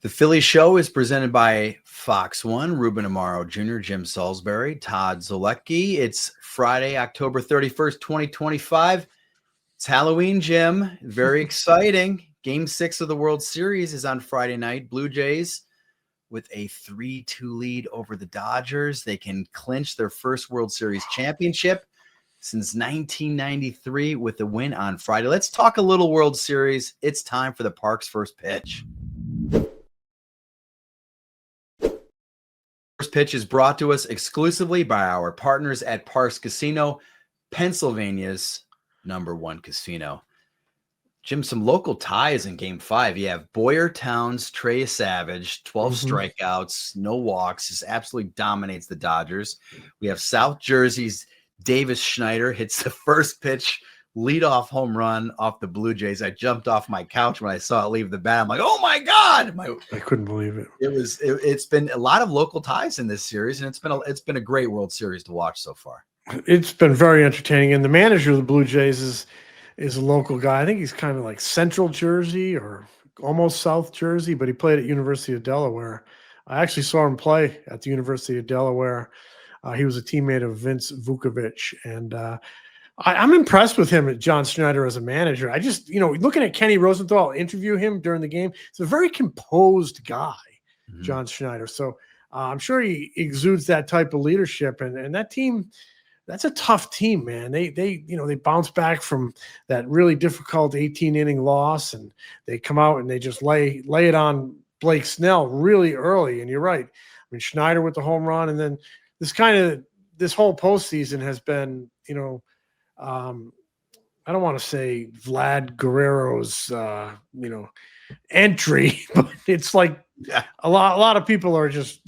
The Philly Show is presented by Fox One, Ruben Amaro Jr., Jim Salisbury, Todd Zalecki. It's Friday, October 31st, 2025. It's Halloween, Jim. Very exciting. Game 6 of the World Series is on Friday night. Blue Jays with a 3-2 lead over the Dodgers. They can clinch their first World Series championship since 1993 with a win on Friday. Let's talk a little World Series. It's time for the Parks' first pitch. First pitch is brought to us exclusively by our partners at Parks Casino, Pennsylvania's #1 casino. Jim, some local ties in Game 5. You have Boyertown's Trey Savage, 12 strikeouts, no walks, just absolutely dominates the Dodgers. We have South Jersey's Davis Schneider hits the first pitch, leadoff home run off the Blue Jays. I jumped off my couch when I saw it leave the bat. I'm like, oh my God. I couldn't believe it. It's been a lot of local ties in this series, and it's been a great World Series to watch so far. It's been very entertaining. And the manager of the Blue Jays is a local guy. I think he's kind of like Central Jersey or almost South Jersey, but he played at University of Delaware. I actually saw him play at the University of Delaware. He was a teammate of Vince Vukovic, and I'm impressed with him, John Schneider, as a manager. I just, looking at Kenny Rosenthal interview him during the game, he's a very composed guy, John Schneider. So I'm sure he exudes that type of leadership, and that team, that's a tough team, man. They bounce back from that really difficult 18-inning loss, and they come out and they just lay it on Blake Snell really early. And you're right. I mean, Schneider with the home run, and then this whole postseason has been, I don't want to say Vlad Guerrero's, entry, but it's like a lot of people are just,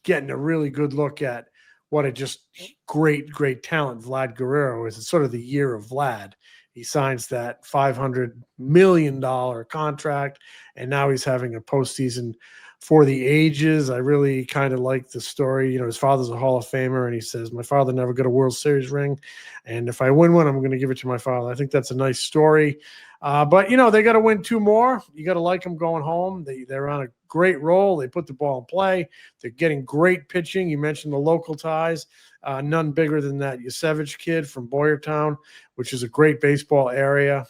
getting a really good look at what a just great talent Vlad Guerrero is. It's sort of the year of Vlad. He signs that $500 million contract, and now he's having a postseason for the ages. I really kind of like the story. His father's a Hall of Famer, and he says, my father never got a World Series ring, and if I win one, I'm going to give it to my father. I think that's a nice story. But, they got to win 2 more. You got to like them going home. They're on a great roll. They put the ball in play. They're getting great pitching. You mentioned the local ties. None bigger than that Yasevich kid from Boyertown, which is a great baseball area.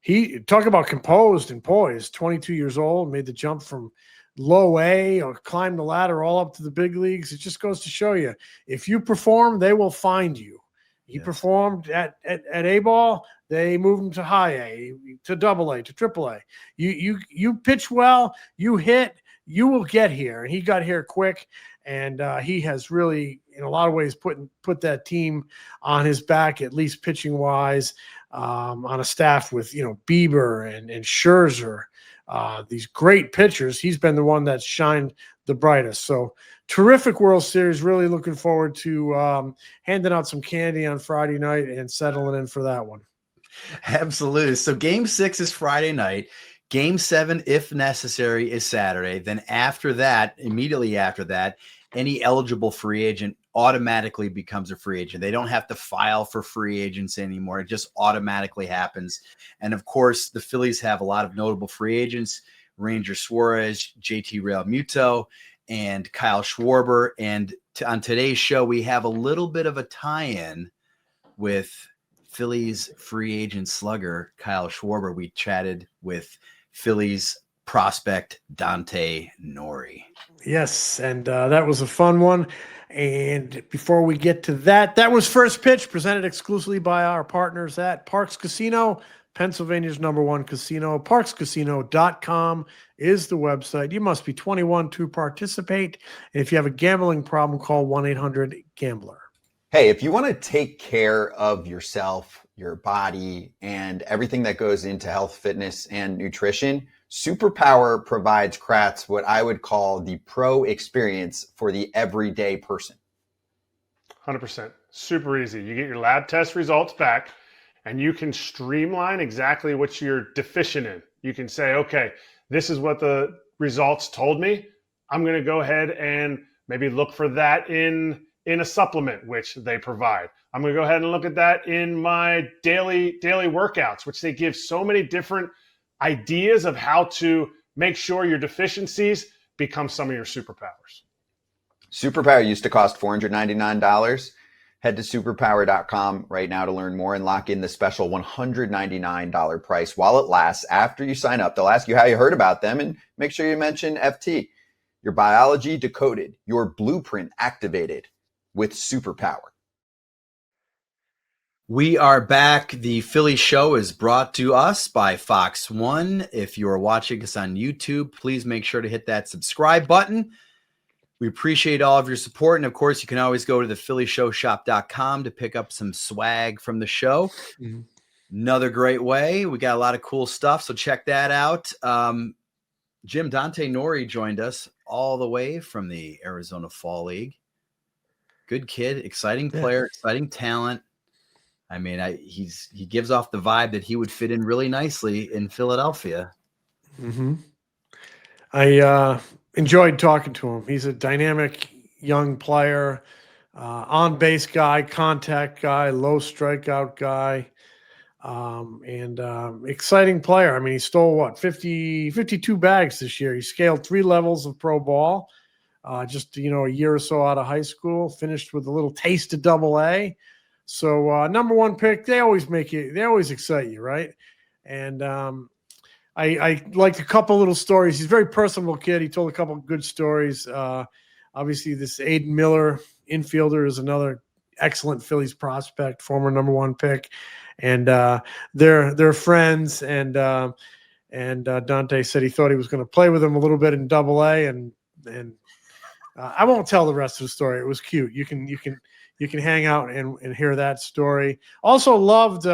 He talk about composed and poised, 22 years old, made the jump from Low-A or climbed the ladder all up to the big leagues. It just goes to show you, if you perform, they will find you. He performed at A-ball. They moved him to high A, to AA, to AAA. You pitch well, you hit, you will get here. And he got here quick, and he has really, in a lot of ways, put that team on his back, at least pitching-wise, on a staff with, Bieber and Scherzer, these great pitchers. He's been the one that's shined the brightest. So terrific World Series. Really looking forward to handing out some candy on Friday night and settling in for that one. Absolutely. So Game 6 is Friday night. Game 7, if necessary, is Saturday. Then immediately after that, any eligible free agent automatically becomes a free agent. They don't have to file for free agents anymore. It just automatically happens. And of course, the Phillies have a lot of notable free agents: Ranger Suarez, JT Realmuto, and Kyle Schwarber. And on today's show, we have a little bit of a tie-in with Phillies free agent slugger Kyle Schwarber. We chatted with Phillies prospect Dante Nori. Yes, and that was a fun one. And before we get to that was First Pitch, presented exclusively by our partners at Parks Casino, Pennsylvania's #1 casino. ParksCasino.com is the website. You must be 21 to participate. And if you have a gambling problem, call 1-800-GAMBLER. Hey, if you want to take care of yourself, your body, and everything that goes into health, fitness, and nutrition, Superpower provides Kratz what I would call the pro experience for the everyday person. 100%. Super easy. You get your lab test results back, and you can streamline exactly what you're deficient in. You can say, okay, this is what the results told me. I'm going to go ahead and maybe look for that in a supplement, which they provide. I'm going to go ahead and look at that in my daily workouts, which they give so many different ideas of how to make sure your deficiencies become some of your superpowers. Superpower used to cost $499. Head to superpower.com right now to learn more and lock in the special $199 price while it lasts. After you sign up, they'll ask you how you heard about them, and make sure you mention FT. Your biology decoded, your blueprint activated with Superpower. We are back. The Philly Show is brought to us by Fox One. If you are watching us on YouTube, please make sure to hit that subscribe button. We appreciate all of your support. And of course, you can always go to the phillyshowshop.com to pick up some swag from the show. Mm-hmm. Another great way. We got a lot of cool stuff, so check that out. Jim, Dante Nori joined us all the way from the Arizona Fall League. Good kid, exciting player, exciting talent. I mean, he gives off the vibe that he would fit in really nicely in Philadelphia. Mm-hmm. I enjoyed talking to him. He's a dynamic young player, on-base guy, contact guy, low strikeout guy, and exciting player. I mean, he stole, 52 bags this year. He scaled 3 levels of pro ball, just, a year or so out of high school, finished with a little taste of Double-A. So number 1 pick, they always excite you, right? And I liked a couple little stories. He's a very personable kid. He told a couple of good stories. Obviously, this Aiden Miller infielder is another excellent Phillies prospect, former number 1 pick, and they're friends. And Dante said he thought he was going to play with him a little bit in Double-A, and I won't tell the rest of the story. It was cute. You can hang out and hear that story. Also loved,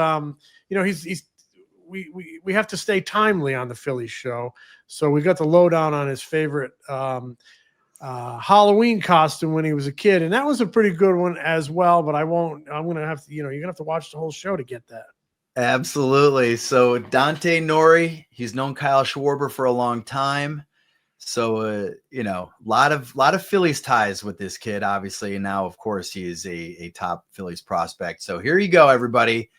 we have to stay timely on the Phillies show. So we got the lowdown on his favorite Halloween costume when he was a kid. And that was a pretty good one as well, but I'm going to have to, you're going to have to watch the whole show to get that. Absolutely. So Dante Nori, he's known Kyle Schwarber for a long time. So, a lot of Phillies ties with this kid, obviously. And now, of course, he is a top Phillies prospect. So here you go, everybody.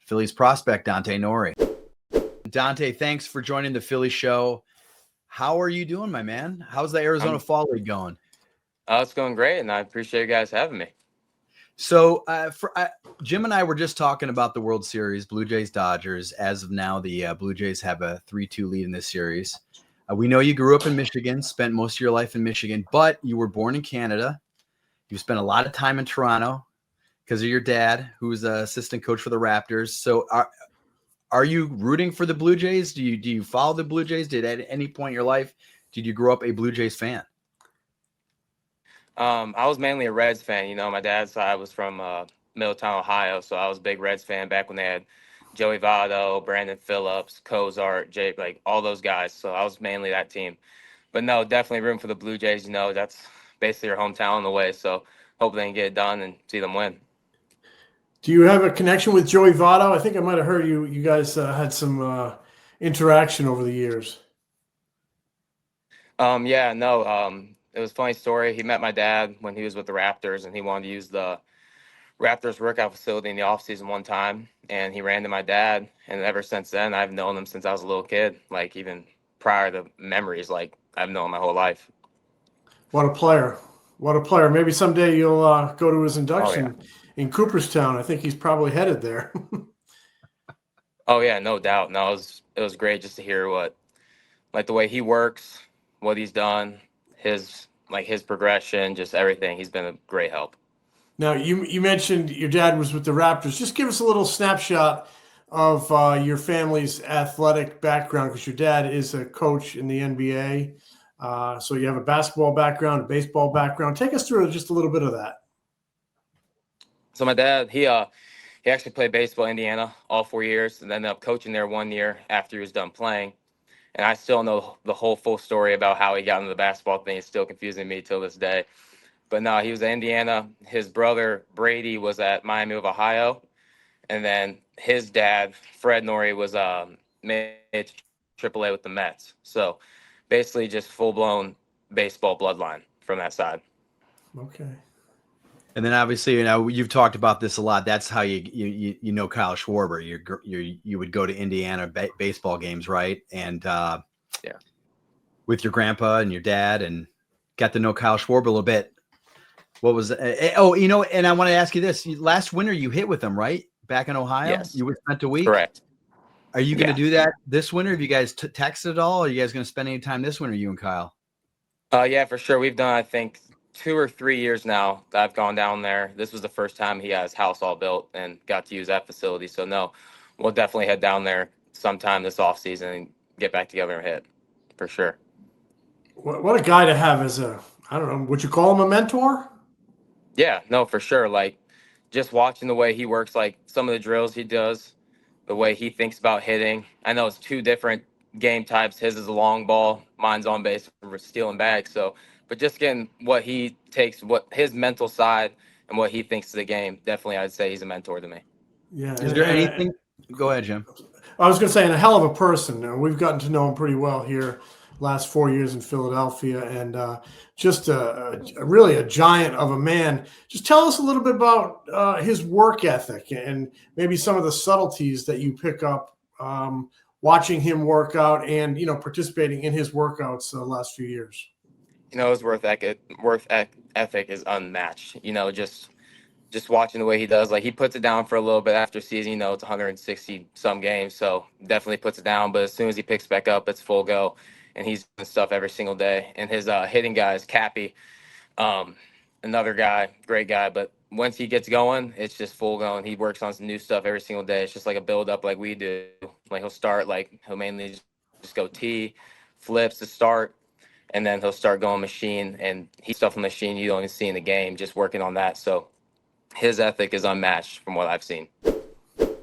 Phillies prospect, Dante Nori. Dante, thanks for joining the Philly Show. How are you doing, my man? How's the Arizona Fall League going? It's going great, and I appreciate you guys having me. So Jim and I were just talking about the World Series, Blue Jays, Dodgers. As of now, the Blue Jays have a 3-2 lead in this series. We know you grew up in Michigan, spent most of your life in Michigan, but you were born in Canada. You spent a lot of time in Toronto because of your dad, who's an assistant coach for the Raptors. So are you rooting for the Blue Jays? Do you follow the Blue Jays? Did at any point in your life, did you grow up a Blue Jays fan? I was mainly a Reds fan. My dad's side was from Middletown, Ohio, so I was a big Reds fan back when they had Joey Votto, Brandon Phillips, Cozart, Jake, like all those guys. So I was mainly that team. But no, definitely rooting for the Blue Jays. That's basically your hometown in a way. So hope they can get it done and see them win. Do you have a connection with Joey Votto? I think I might have heard you guys had some interaction over the years. It was a funny story. He met my dad when he was with the Raptors, and he wanted to use the Raptors workout facility in the offseason one time, and he ran to my dad. And ever since then, I've known him since I was a little kid, like even prior to memories. Like I've known him my whole life. What a player. What a player. Maybe someday you'll go to his induction in Cooperstown. I think he's probably headed there. Oh, yeah, no doubt. No, it was great just to hear the way he works, what he's done, his progression, just everything. He's been a great help. Now, you mentioned your dad was with the Raptors. Just give us a little snapshot of your family's athletic background, because your dad is a coach in the NBA. So you have a basketball background, a baseball background. Take us through just a little bit of that. So my dad, he actually played baseball in Indiana all 4 years, and ended up coaching there 1 year after he was done playing. And I still know the whole full story about how he got into the basketball thing. It's still confusing me till this day. But no, he was at Indiana. His brother, Brady, was at Miami of Ohio. And then his dad, Fred Nori, was made AAA with the Mets. So basically just full-blown baseball bloodline from that side. Okay. And then obviously, you've talked about this a lot. That's how you know Kyle Schwarber. You would go to Indiana baseball games, right? And yeah. with your grandpa and your dad, and got to know Kyle Schwarber a little bit. What was oh, and I want to ask you this. Last winter you hit with him, right? Back in Ohio? Yes. You spent a week? Correct. Are you going to Yeah. do that this winter? Have you guys texted at all? Or are you guys going to spend any time this winter, you and Kyle? Yeah, for sure. We've done, I think, 2 or 3 years now that I've gone down there. This was the first time he got his house all built and got to use that facility. So no, we'll definitely head down there sometime this off season and get back together and hit for sure. What a guy to have as I don't know, would you call him a mentor? Yeah, no, for sure. Like just watching the way he works, like some of the drills he does, the way he thinks about hitting. I know it's 2 different game types. His is a long ball, mine's on base for stealing bags. So, but just getting what he takes, what his mental side and what he thinks of the game, definitely I'd say he's a mentor to me. Yeah. Is there anything? Go ahead, Jim. I was going to say, and a hell of a person. We've gotten to know him pretty well here last 4 years in Philadelphia, and just really a giant of a man. Just tell us a little bit about his work ethic and maybe some of the subtleties that you pick up watching him work out and, participating in his workouts the last few years. His work ethic is unmatched. Just watching the way he does, like he puts it down for a little bit after season, it's 160 some games. So definitely puts it down. But as soon as he picks back up, it's full go. And he's doing stuff every single day. And his hitting guy is Cappy, another guy, great guy. But once he gets going, it's just full going. He works on some new stuff every single day. It's just like a build up like we do. Like he'll mainly just go tee, flips to start. And then he'll start going machine. And he's stuff on the machine you don't even see in the game, just working on that. So his ethic is unmatched from what I've seen.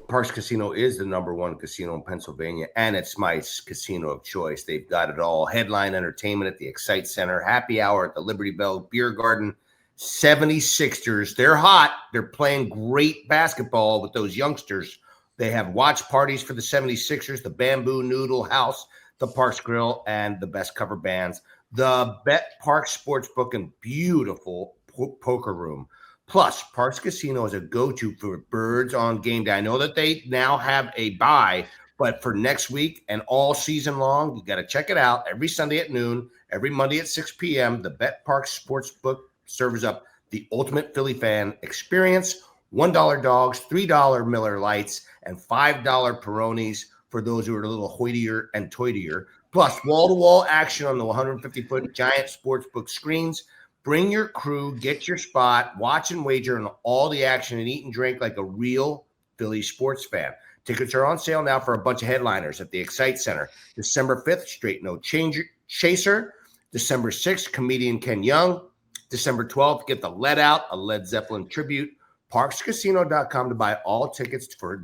Parks Casino is the #1 casino in Pennsylvania, and it's my casino of choice. They've got it all. Headline entertainment at the Excite Center, happy hour at the Liberty Bell Beer Garden. 76ers, they're hot. They're playing great basketball with those youngsters. They have watch parties for the 76ers, the Bamboo Noodle House, the Parks Grill, and the best cover bands. The Bet Parks Sportsbook and beautiful poker room. Plus, Parks Casino is a go-to for birds on game day. I know that they now have a bye, but for next week and all season long, you got to check it out. Every Sunday at noon, every Monday at 6 p.m., the Bet Parks Sportsbook serves up the ultimate Philly fan experience. $1 dogs, $3 Miller Lights, and $5 Peronis for those who are a little hoitier and toitier. Plus, wall-to-wall action on the 150-foot giant sportsbook screens. Bring your crew, get your spot, watch and wager on all the action, and eat and drink like a real Philly sports fan. Tickets are on sale now for a bunch of headliners at the Excite Center. December 5th, Straight No Chaser. December 6th, comedian Ken Young. December 12th, get the Let Out, a Led Zeppelin tribute. ParksCasino.com to buy all tickets for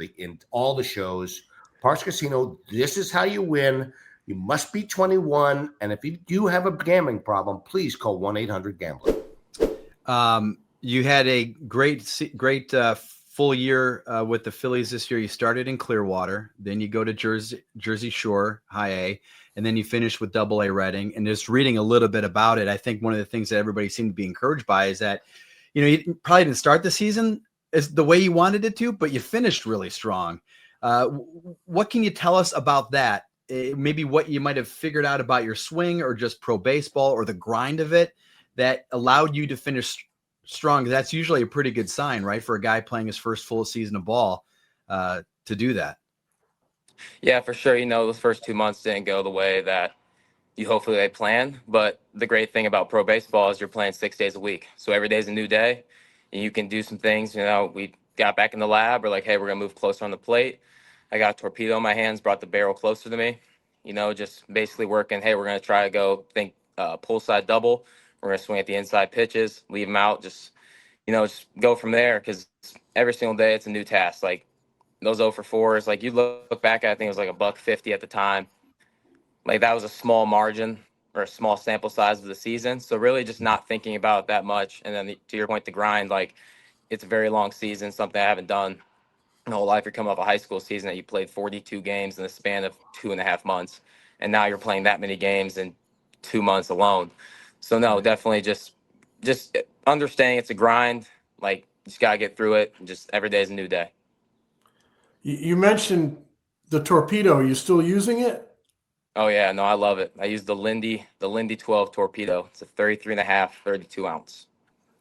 all the shows. Parks Casino, this is how you win. You must be 21, and if you do have a gambling problem, please call 1-800-GAMBLER. You had a great full year with the Phillies this year. You started in Clearwater, then you go to Jersey Shore, High A, and then you finish with Double-A Reading. And just reading a little bit about it, I think one of the things that everybody seemed to be encouraged by is that, you probably didn't start the season as the way you wanted it to, but you finished really strong. What can you tell us about that? Maybe what you might have figured out about your swing or just pro baseball or the grind of it that allowed you to finish strong. That's usually a pretty good sign, right? For a guy playing his first full season of ball to do that. Yeah, for sure. Those first 2 months didn't go the way that hopefully they planned. But the great thing about pro baseball is you're playing 6 days a week. So every day is a new day and you can do some things. We got back in the lab. We're like, hey, we're going to move closer on the plate. I got a torpedo in my hands, brought the barrel closer to me, just basically working. Hey, we're going to try to go pull side double. We're going to swing at the inside pitches, leave them out. Just go from there. Cause every single day it's a new task. Like those 0 for 4s, like you look back at, I think it was like $150 at the time. Like that was a small margin or a small sample size of the season. So really just not thinking about it that much. And then to your point, the grind, like it's a very long season, something I haven't done my whole life. You're coming off a high school season that you played 42 games in the span of 2.5 months. And now you're playing that many games in 2 months alone. So no, definitely just understanding it's a grind. Like you just got to get through it. Just every day is a new day. You mentioned the torpedo. Are you still using it? Oh yeah, no, I love it. I use the Lindy 12 torpedo. It's a 33 and a half, 32 ounce.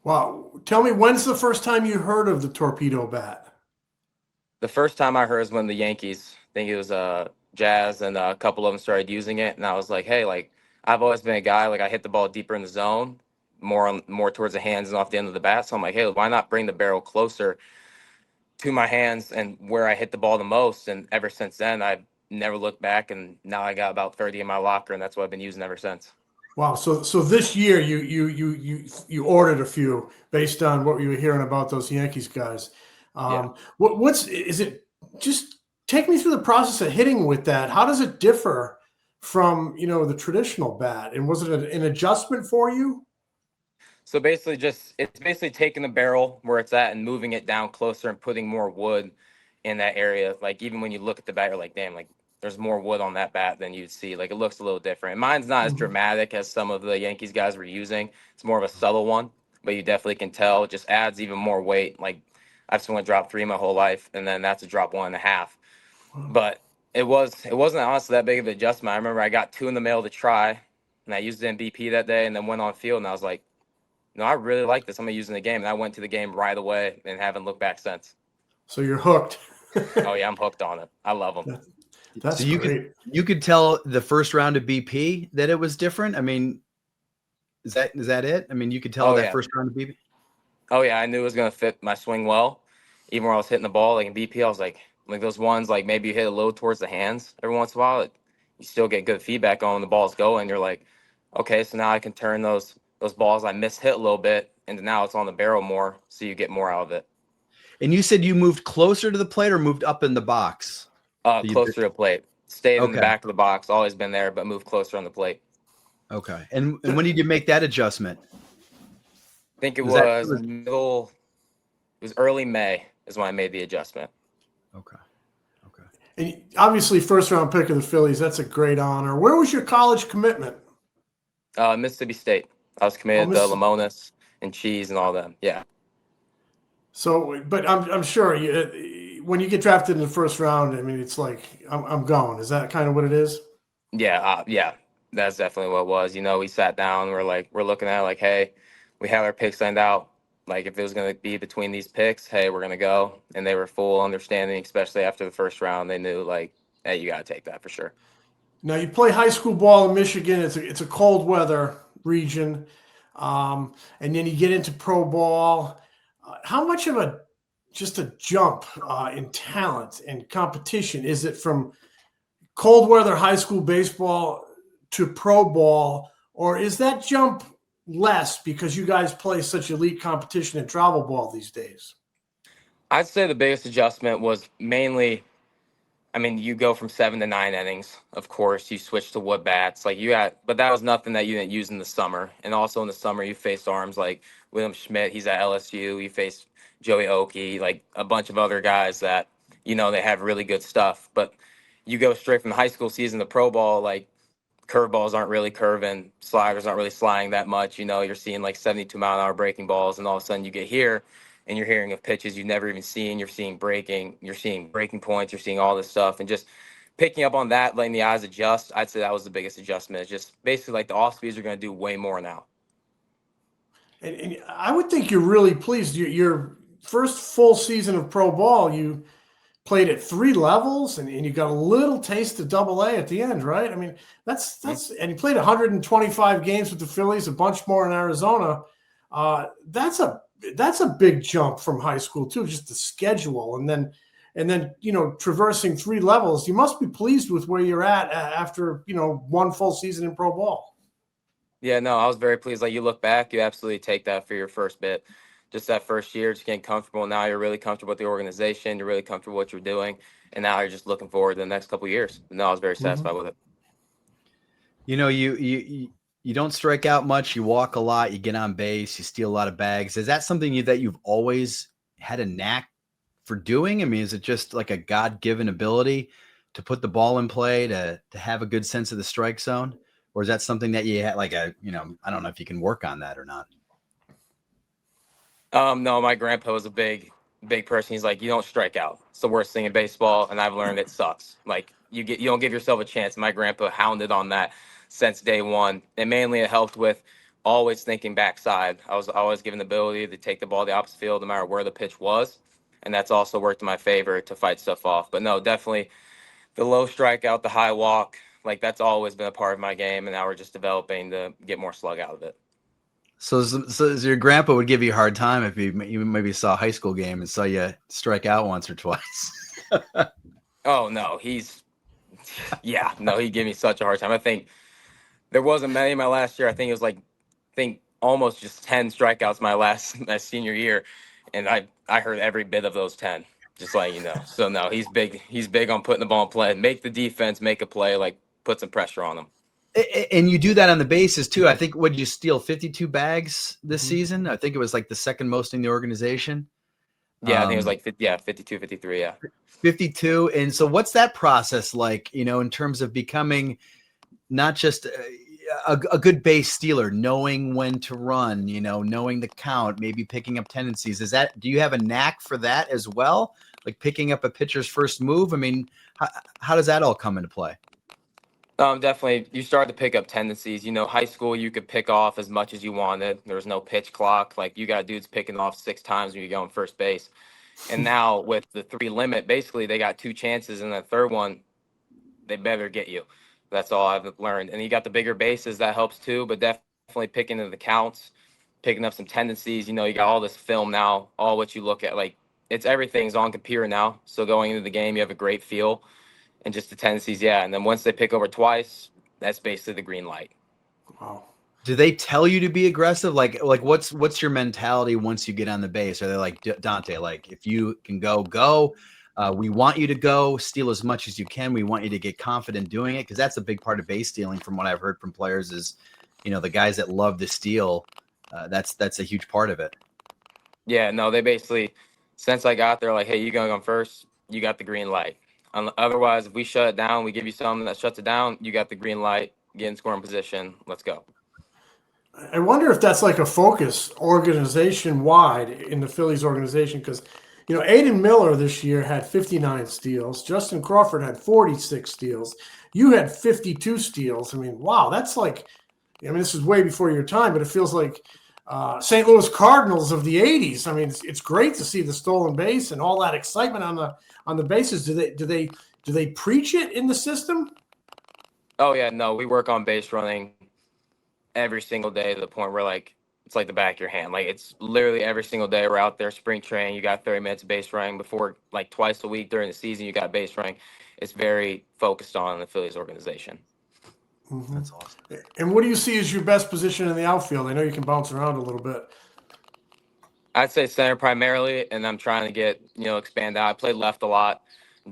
Wow. Tell me, when's the first time you heard of the torpedo bat? The first time I heard is when the Yankees, I think it was Jazz, and a couple of them started using it, and I was like, hey, like I've always been a guy like I hit the ball deeper in the zone, more towards the hands and off the end of the bat. So I'm like, hey, why not bring the barrel closer to my hands and where I hit the ball the most? And ever since then, I've never looked back, and now I got about 30 in my locker, and that's what I've been using ever since. Wow. So this year you ordered a few based on what you were hearing about those Yankees guys. Yeah. What's is it? Just take me through the process of hitting with that. How does it differ from the traditional bat? And was it an adjustment for you? So basically, it's basically taking the barrel where it's at and moving it down closer and putting more wood in that area. Like even when you look at the bat, you're like, damn, like there's more wood on that bat than you'd see. Like it looks a little different. And mine's not as Mhm. dramatic as some of the Yankees guys were using. It's more of a subtle one, but you definitely can tell. It just adds even more weight. Like I've swung a drop 3 my whole life, and then that's a drop 1.5. But it wasn't honestly that big of an adjustment. I remember I got 2 in the mail to try, and I used it in BP that day, and then went on field, and I was like, no, I really like this. I'm gonna use it in the game, and I went to the game right away and haven't looked back since. So you're hooked. Oh yeah, I'm hooked on it. I love them. That's So you great. could tell the first round of BP that it was different. I mean, is that it? I mean, you could tell Oh, that yeah. first round of BP. Oh yeah, I knew it was gonna fit my swing well. Even when I was hitting the ball, like in BP, I was like those ones, like maybe you hit a little towards the hands every once in a while. You still get good feedback on when the ball's going. You're like, okay, so now I can turn those balls I mishit a little bit, and now it's on the barrel more, so you get more out of it. And you said you moved closer to the plate or moved up in the box? So you Closer to the plate. Stayed in the Okay. back of the box, always been there, but moved closer on the plate. Okay. And when did you make that adjustment? I think it Was that- was middle. It was early May is when I made the adjustment. Okay. Okay. And obviously, first round pick of the Phillies. That's a great honor. Where was your college commitment? Mississippi State. I was committed to Lamonas and Cheese and all them. Yeah. So, but I'm sure when you get drafted in the first round, I mean, it's like I'm going. Is that kind of what it is? Yeah. Yeah. That's definitely what it was. We sat down. We're looking at it like, hey, we have our picks lined out. Like if it was going to be between these picks, hey, we're going to go. And they were full understanding, especially after the first round. They knew like, hey, you got to take that for sure. Now you play high school ball in Michigan. It's a cold weather region, and then you get into pro ball. How much of just a jump in talent and competition is it from cold weather high school baseball to pro ball, or is that jump less because you guys play such elite competition in travel ball these days? I'd say the biggest adjustment was mainly, I mean, you go from 7 to 9 innings. Of course, you switch to wood bats. But that was nothing that you didn't use in the summer. And also in the summer, you faced arms like William Schmidt. He's at LSU. You faced Joey Oakey, like a bunch of other guys that, they have really good stuff. But you go straight from the high school season to pro ball, like curveballs aren't really curving, sliders aren't really sliding that much. You're seeing like 72-mile-an-hour breaking balls, and all of a sudden you get here and you're hearing of pitches you've never even seen. You're seeing breaking points, you're seeing all this stuff, and just picking up on that, letting the eyes adjust. I'd say that was the biggest adjustment. It's just basically like the off speeds are going to do way more now. And I would think you're really pleased. Your first full season of pro ball, you played at 3 levels, and you got a little taste of AA at the end, right? I mean, that's and you played 125 games with the Phillies, a bunch more in Arizona. That's a big jump from high school too, just the schedule, and then traversing 3 levels. You must be pleased with where you're at after one full season in pro ball. Yeah, no, I was very pleased. Like you look back, you absolutely take that for your first bit. Just that first year, just getting comfortable. Now you're really comfortable with the organization. You're really comfortable with what you're doing. And now you're just looking forward to the next couple of years. And I was very satisfied with it. You don't strike out much. You walk a lot. You get on base. You steal a lot of bags. Is that something that you've always had a knack for doing? I mean, is it just like a God-given ability to put the ball in play, to have a good sense of the strike zone? Or is that something that you had I don't know if you can work on that or not. No, my grandpa was a big big person. He's like, you don't strike out. It's the worst thing in baseball, and I've learned it sucks. Like you don't give yourself a chance. My grandpa hounded on that since day one, and mainly it helped with always thinking backside. I was always given the ability to take the ball to the opposite field no matter where the pitch was, and that's also worked in my favor to fight stuff off. But no, definitely the low strikeout, the high walk, like that's always been a part of my game, and now we're just developing to get more slug out of it. So your grandpa would give you a hard time if you maybe saw a high school game and saw you strike out once or twice. Oh no, he'd give me such a hard time. I think there wasn't many my last year. I think it was almost just 10 strikeouts my senior year, and I heard every bit of those 10. Just like you know. So no, he's big. He's big on putting the ball in play, make the defense make a play, like put some pressure on them. And you do that on the bases too. I think what did you steal 52 bags this season? I think it was like the second most in the organization. Yeah, I think it was like 52, 53. Yeah, 52. And so, what's that process like? In terms of becoming not just a good base stealer, knowing when to run, knowing the count, maybe picking up tendencies. Do you have a knack for that as well? Like picking up a pitcher's first move? I mean, how does that all come into play? Definitely. You start to pick up tendencies. High school, you could pick off as much as you wanted. There was no pitch clock. Like you got dudes picking off 6 times when you go on first base. And now with the 3 limit, basically they got 2 chances, and the third one, they better get you. That's all I've learned. And you got the bigger bases, that helps too, but definitely picking into the counts, picking up some tendencies. You got all this film now, all what you look at. Like everything's on computer now. So going into the game, you have a great feel. And just the tendencies, yeah. And then once they pick over twice, that's basically the green light. Wow. Do they tell you to be aggressive? Like what's your mentality once you get on the base? Are they like, Dante, like if you can go, we want you to go, steal as much as you can. We want you to get confident doing it. Because that's a big part of base stealing from what I've heard from players is, the guys that love to steal, that's a huge part of it. Yeah, no, they basically, since I got there, like, hey, you going on first, you got the green light. Otherwise, if we shut it down, we give you something that shuts it down, you got the green light, get in scoring position, let's go. I wonder if that's like a focus organization-wide in the Phillies organization because, Aiden Miller this year had 59 steals. Justin Crawford had 46 steals. You had 52 steals. I mean, wow, that's like – this is way before your time, but it feels like St. Louis Cardinals of the 80s. I mean, it's great to see the stolen base and all that excitement on the bases. Do they preach it in the system? Oh yeah, no, we work on base running every single day to the point where it's like the back of your hand. Like it's literally every single day we're out there spring training. You got 30 minutes of base running before, like twice a week during the season. You got base running. It's very focused on the Phillies organization. Mm-hmm. That's awesome. And what do you see as your best position in the outfield? I know you can bounce around a little bit. I'd say center primarily, and I'm trying to get expand out. I played left a lot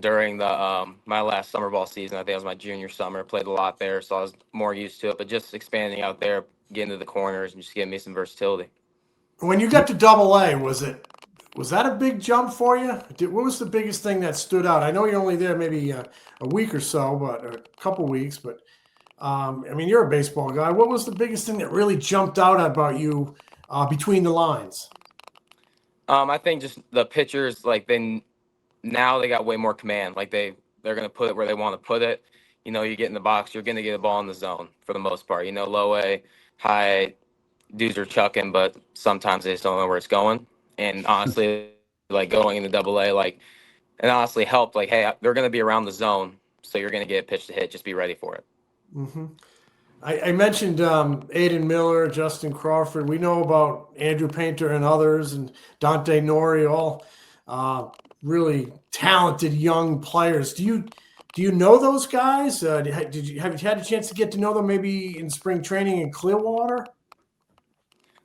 during the my last summer ball season. I think it was my junior summer. Played a lot there, so I was more used to it. But just expanding out there, getting to the corners, and just giving me some versatility. When you got to Double-A, was that a big jump for you? What was the biggest thing that stood out? I know you're only there maybe a week or so, but a couple weeks. But you're a baseball guy. What was the biggest thing that really jumped out about you between the lines? I think just the pitchers, now they got way more command. Like they're gonna put it where they want to put it. You get in the box, you're gonna get a ball in the zone for the most part. Low-A, high, dudes are chucking, but sometimes they just don't know where it's going. And honestly, going into Double-A, it honestly helped. Like, hey, they're gonna be around the zone, so you're gonna get a pitch to hit. Just be ready for it. Mm-hmm. I mentioned Aiden Miller, Justin Crawford. We know about Andrew Painter and others, and Dante Nori, all really talented young players. Do you know those guys? Have you had a chance to get to know them maybe in spring training in Clearwater?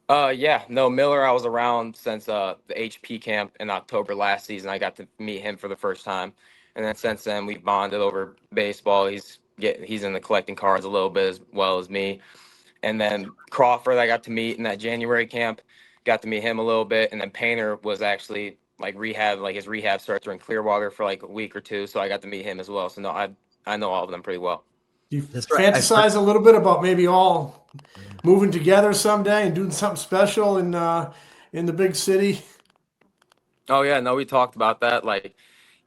Yeah, no, Miller, I was around since the HP camp in October last season. I got to meet him for the first time, and then since then we bonded over baseball. He's in the collecting cards a little bit as well as me. And then Crawford, I got to meet in that January camp, got to meet him a little bit. And then Painter was actually rehab, his rehab starts in Clearwater for a week or two. So I got to meet him as well. So no, I know all of them pretty well. You fantasize a little bit about maybe all moving together someday and doing something special in the big city? Oh yeah, no, we talked about that. Like,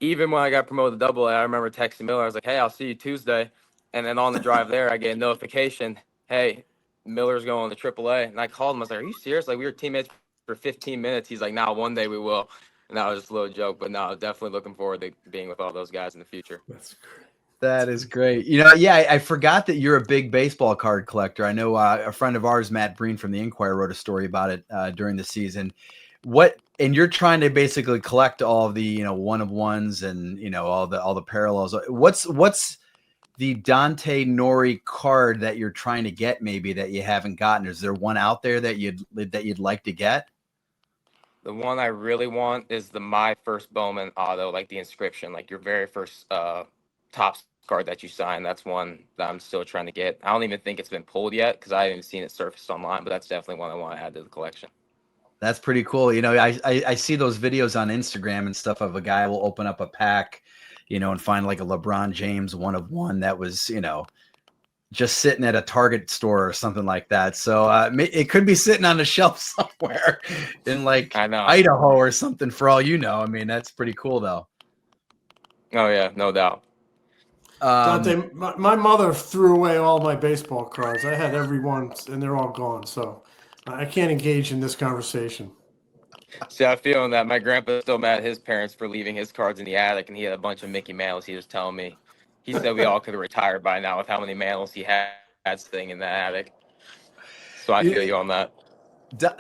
even when I got promoted to Double A, I remember texting Miller. I was like, "Hey, I'll see you Tuesday." And then on the drive there, I get a notification, "Hey, Miller's going to AAA." And I called him. I was like, "Are you serious? Like, we were teammates for 15 minutes." He's like, "Nah, one day we will." And that was just a little joke, but no, definitely looking forward to being with all those guys in the future. That's great. That is great. Yeah, I forgot that you're a big baseball card collector. I know a friend of ours, Matt Breen from the Inquirer, wrote a story about it during the season. And you're trying to basically collect all of the one of ones and all the parallels. What's the Dante Nori card that you're trying to get, maybe that you haven't gotten? Is there one out there that you'd like to get? The one I really want is the My First Bowman auto, like the inscription, like your very first Topps card that you sign. That's one that I'm still trying to get. I don't even think it's been pulled yet because I haven't seen it surfaced online, but that's definitely one I want to add to the collection. That's pretty cool. I see those videos on Instagram and stuff of a guy will open up a pack, and find like a LeBron James one of one that was, just sitting at a Target store or something like that. So it could be sitting on a shelf somewhere in like I know. Idaho or something for all you know. I mean, that's pretty cool though. Oh yeah, no doubt. Dante, my mother threw away all my baseball cards. I had every one, and they're all gone. So I can't engage in this conversation. See, I feel that my grandpa's still mad at his parents for leaving his cards in the attic, and he had a bunch of Mickey Mantles. He was telling me, he said we all could have retired by now with how many Mantles he had sitting in the attic. So I feel you on that.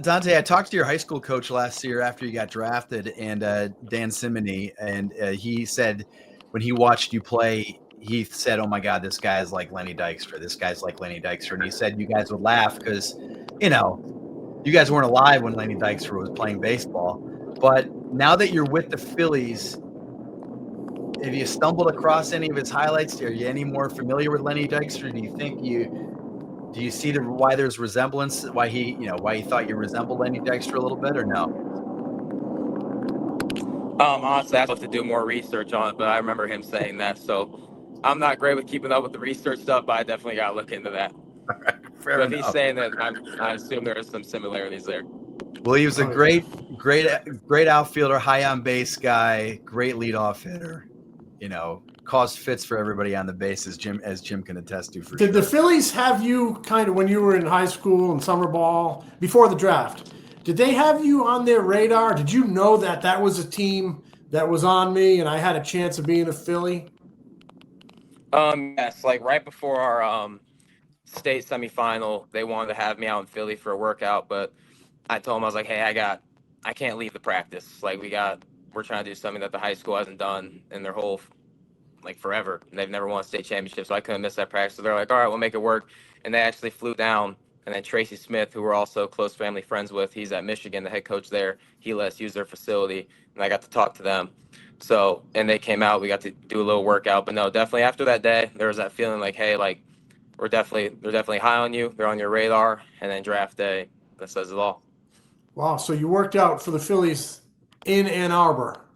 Dante, I talked to your high school coach last year after you got drafted, and Dan Simony, and he said when he watched you play, he said, "Oh my God, this guy is like Lenny Dykstra. This guy's like Lenny Dykstra." And he said you guys would laugh because, you guys weren't alive when Lenny Dykstra was playing baseball. But now that you're with the Phillies, have you stumbled across any of his highlights? Are you any more familiar with Lenny Dykstra? Do you see why there's resemblance? Why he thought you resembled Lenny Dykstra a little bit, or no? Honestly, I have to do more research on it, but I remember him saying that. So I'm not great with keeping up with the research stuff, but I definitely got to look into that. Fair But if enough. he's saying that, I assume there are some similarities there. Well, he was a great outfielder, high on base guy, great leadoff hitter. Caused fits for everybody on the base, as Jim can attest to. Did the Phillies have you kind of when you were in high school and summer ball before the draft? Did they have you on their radar? Did you know that was a team that was on me and I had a chance of being a Philly? Yes, like right before our state semifinal, they wanted to have me out in Philly for a workout, but I told them, I was like, "Hey, I can't leave the practice. Like we're trying to do something that the high school hasn't done in their whole forever. And they've never won a state championship, so I couldn't miss that practice." So they're like, "All right, we'll make it work." And they actually flew down. And then Tracy Smith, who we're also close family friends with, he's at Michigan, the head coach there. He let us use their facility, and I got to talk to them. So, and they came out. We got to do a little workout. But no, definitely after that day, there was that feeling like, hey, like they're definitely high on you. They're on your radar. And then draft day, that says it all. Wow, so you worked out for the Phillies in Ann Arbor.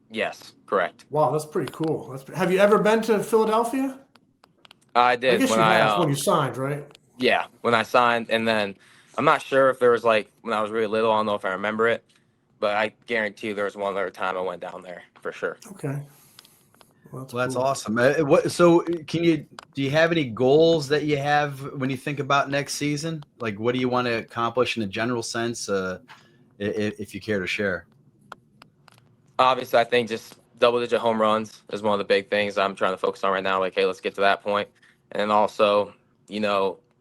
Yes, correct. Wow, that's pretty cool. Have you ever been to Philadelphia? I did. I guess you have when you signed, right? Yeah, when I signed, and then I'm not sure if there was when I was really little. I don't know if I remember it, but I guarantee you there was one other time I went down there for sure. Okay. Well, that's cool. Awesome. Do you have any goals that you have when you think about next season? Like, what do you want to accomplish in a general sense, if you care to share? Obviously, I think just double-digit home runs is one of the big things I'm trying to focus on right now. Like, hey, let's get to that point. And then also,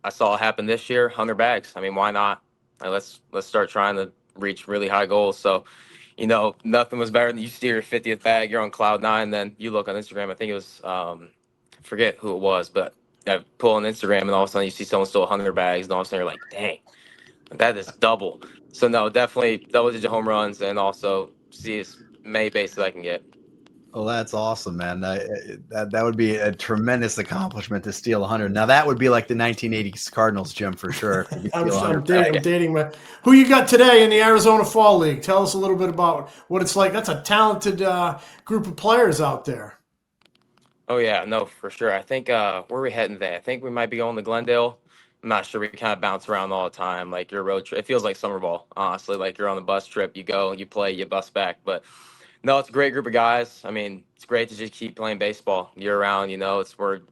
I saw it happen this year, 100 bags. I mean, why not? Like, let's start trying to reach really high goals. So, nothing was better than you see your 50th bag, you're on cloud nine, then you look on Instagram. I think it was, forget who it was, but I pull on Instagram and all of a sudden you see someone still 100 bags, and all of a sudden you're like, dang, that is double. So no, definitely double-digit home runs, and also see as many bases I can get. Oh, that's awesome, man. That would be a tremendous accomplishment to steal 100. Now that would be like the 1980s Cardinals, Jim, for sure. I'm dating my. Who you got today in the Arizona Fall League? Tell us a little bit about what it's like. That's a talented group of players out there. Oh yeah, no, for sure. I think where are we heading today? I think we might be going to Glendale I'm not sure. We kind of bounce around all the time. Like your road trip, it feels like summer ball, honestly. Like you're on the bus trip, you go, you play, you bus back. But no, it's a great group of guys. I mean, it's great to just keep playing baseball year round. You know, it's where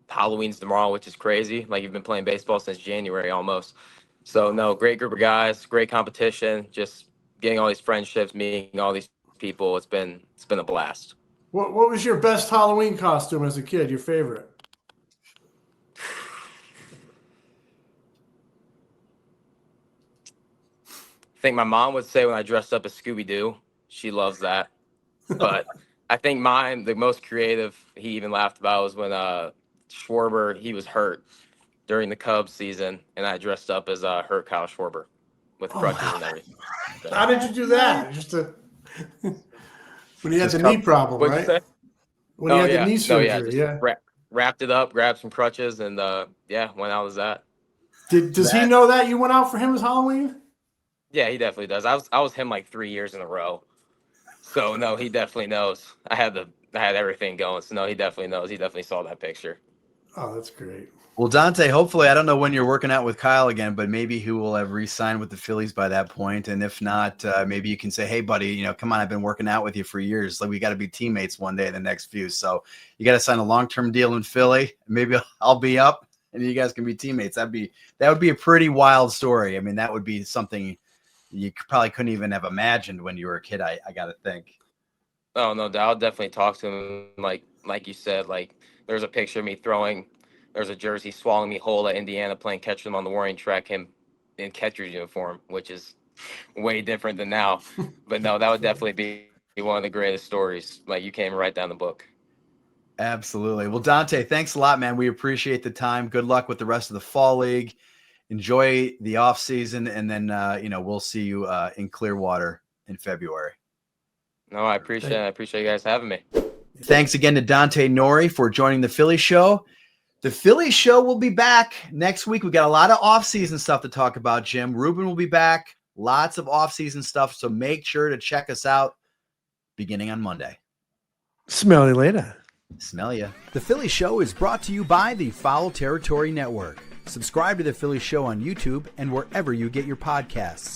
Halloween's tomorrow, which is crazy. Like you've been playing baseball since January almost. So no, great group of guys, great competition. Just getting all these friendships, meeting all these people. It's been a blast. What was your best Halloween costume as a kid? Your favorite? I think my mom would say when I dressed up as Scooby-Doo. She loves that. But I think mine, the most creative, he even laughed about, was when Schwarber, he was hurt during the Cubs season, and I dressed up as hurt Kyle Schwarber with crutches and everything. So, How did you do that? Just when he had Just the knee problem, what'd you right? say? When he had the knee No, surgery, just yeah. wrapped it up, grabbed some crutches, and went out as that. Does he know that you went out for him as Halloween? Yeah, he definitely does. I was him like 3 years in a row. So no, he definitely knows. I had everything going. So no, he definitely knows. He definitely saw that picture. Oh, that's great. Well, Dante, hopefully, I don't know when you're working out with Kyle again, but maybe he will have re-signed with the Phillies by that point. And if not, maybe you can say, hey, buddy, you know, come on, I've been working out with you for years. Like, we got to be teammates one day in the next few. So you got to sign a long-term deal in Philly. Maybe I'll be up and you guys can be teammates. That would be a pretty wild story. I mean, that would be something you probably couldn't even have imagined when you were a kid, I got to think. Oh no, I'll definitely talk to him. Like you said, like there's a picture of me throwing. There's a jersey swallowing me whole at Indiana playing catch them on the warning track. Him in catcher's uniform, which is way different than now. But no, that would definitely be one of the greatest stories. Like you came right down the book. Absolutely. Well, Dante, thanks a lot, man. We appreciate the time. Good luck with the rest of the fall league. Enjoy the off season, and then we'll see you in Clearwater in February. No, I appreciate it. I appreciate you guys having me. Thanks again to Dante Nori for joining the Philly Show. The Philly Show will be back next week. We got a lot of off-season stuff to talk about, Jim. Ruben will be back. Lots of off-season stuff, so make sure to check us out beginning on Monday. Smell you later. Smell ya. The Philly Show is brought to you by the Foul Territory Network. Subscribe to The Philly Show on YouTube and wherever you get your podcasts.